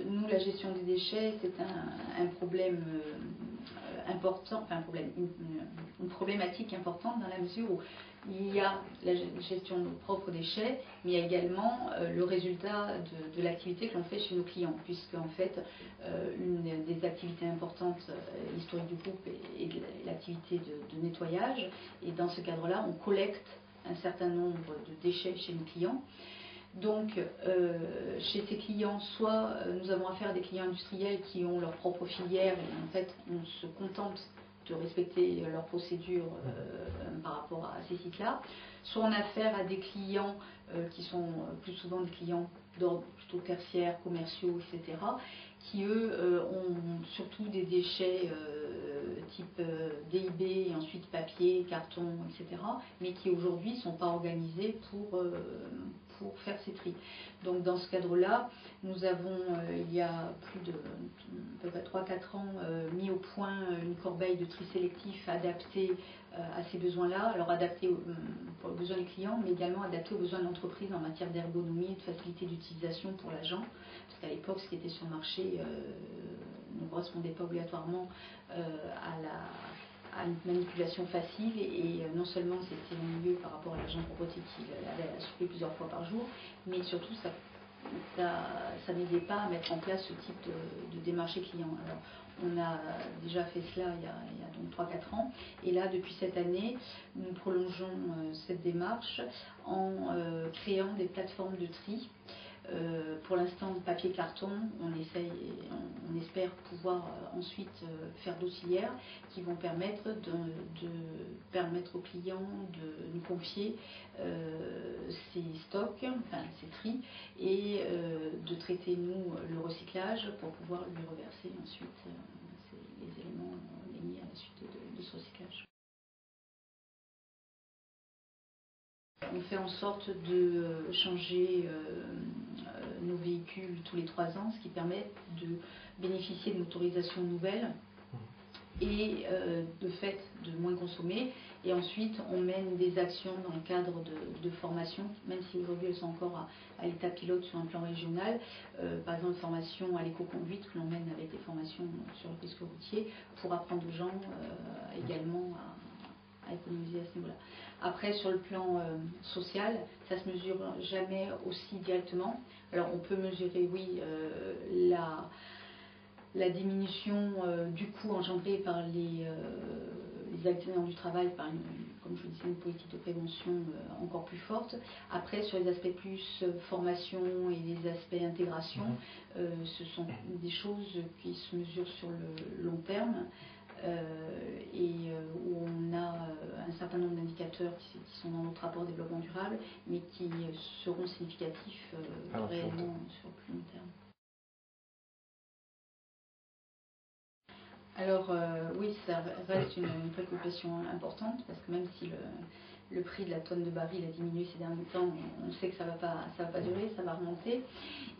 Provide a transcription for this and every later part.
nous, la gestion des déchets, c'est un problème important, enfin une problématique importante dans la mesure où il y a la gestion de nos propres déchets, mais il y a également le résultat de l'activité que l'on fait chez nos clients, puisque en fait, une des activités importantes historiques du groupe est l'activité de nettoyage, et dans ce cadre-là, on collecte un certain nombre de déchets chez nos clients. Donc, chez ces clients, soit nous avons affaire à des clients industriels qui ont leur propre filière et en fait, on se contente de respecter leurs procédures par rapport à ces sites-là. Soit on a affaire à des clients qui sont plus souvent des clients d'ordre plutôt tertiaire, commerciaux, etc., qui eux ont surtout des déchets type DIB et ensuite papier, carton, etc., mais qui aujourd'hui ne sont pas organisés pour faire ces tris. Donc dans ce cadre-là, nous avons, il y a plus de à peu près 3-4 ans, mis au point une corbeille de tri sélectif adaptée à ces besoins-là, alors adaptée pour les besoins des clients, mais également adaptée aux besoins de l'entreprise en matière d'ergonomie et de facilité d'utilisation pour l'agent, parce qu'à l'époque, ce qui était sur le marché ne correspondait pas obligatoirement à une manipulation facile et non seulement c'était ennuyeux par rapport à l'agent propreté qui avait à souffler plusieurs fois par jour, mais surtout ça n'aidait pas à mettre en place ce type de démarche client. Alors, on a déjà fait cela il y a donc 3-4 ans et là depuis cette année nous prolongeons cette démarche en créant des plateformes de tri. Pour l'instant, papier-carton, on espère pouvoir ensuite faire d'auxiliaires qui vont permettre aux clients de nous confier ces stocks, enfin ces tris, et de traiter nous le recyclage pour pouvoir lui reverser ensuite les éléments liés à la suite de ce recyclage. On fait en sorte de changer nos véhicules tous les 3 ans, ce qui permet de bénéficier d'une autorisation nouvelle et de fait de moins consommer. Et ensuite, on mène des actions dans le cadre de formation, même si aujourd'hui elles sont encore à l'état pilote sur un plan régional. Par exemple, formation à l'éco-conduite que l'on mène avec des formations sur le risque routier pour apprendre aux gens également à économiser à ce niveau-là. Après, sur le plan social, ça ne se mesure jamais aussi directement. Alors, on peut mesurer, oui, la diminution du coût engendré par les accidents du travail, par comme je vous disais, une politique de prévention encore plus forte. Après, sur les aspects plus formation et les aspects intégration, ce sont des choses qui se mesurent sur le long terme. Et où on a un certain nombre d'indicateurs qui sont dans notre rapport développement durable, mais qui seront significatifs réellement sur le plus long terme. Alors oui, ça reste une préoccupation importante, parce que même si le prix de la tonne de baril a diminué ces derniers temps, on sait que ça va pas durer, ça va remonter.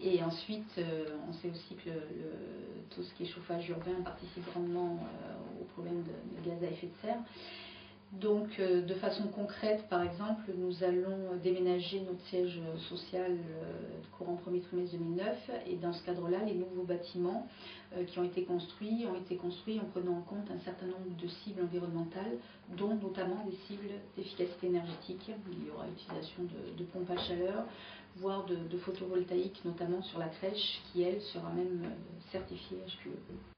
Et ensuite, on sait aussi que tout ce qui est chauffage urbain participe grandement au problème de gaz à effet de serre. Donc, de façon concrète, par exemple, nous allons déménager notre siège social courant premier trimestre 2009. Et dans ce cadre-là, les nouveaux bâtiments qui ont été construits en prenant en compte un certain nombre de cibles environnementales, dont notamment des cibles d'efficacité énergétique. Il y aura utilisation de pompes à chaleur, voire de photovoltaïque, notamment sur la crèche, qui, elle, sera même certifiée HQE.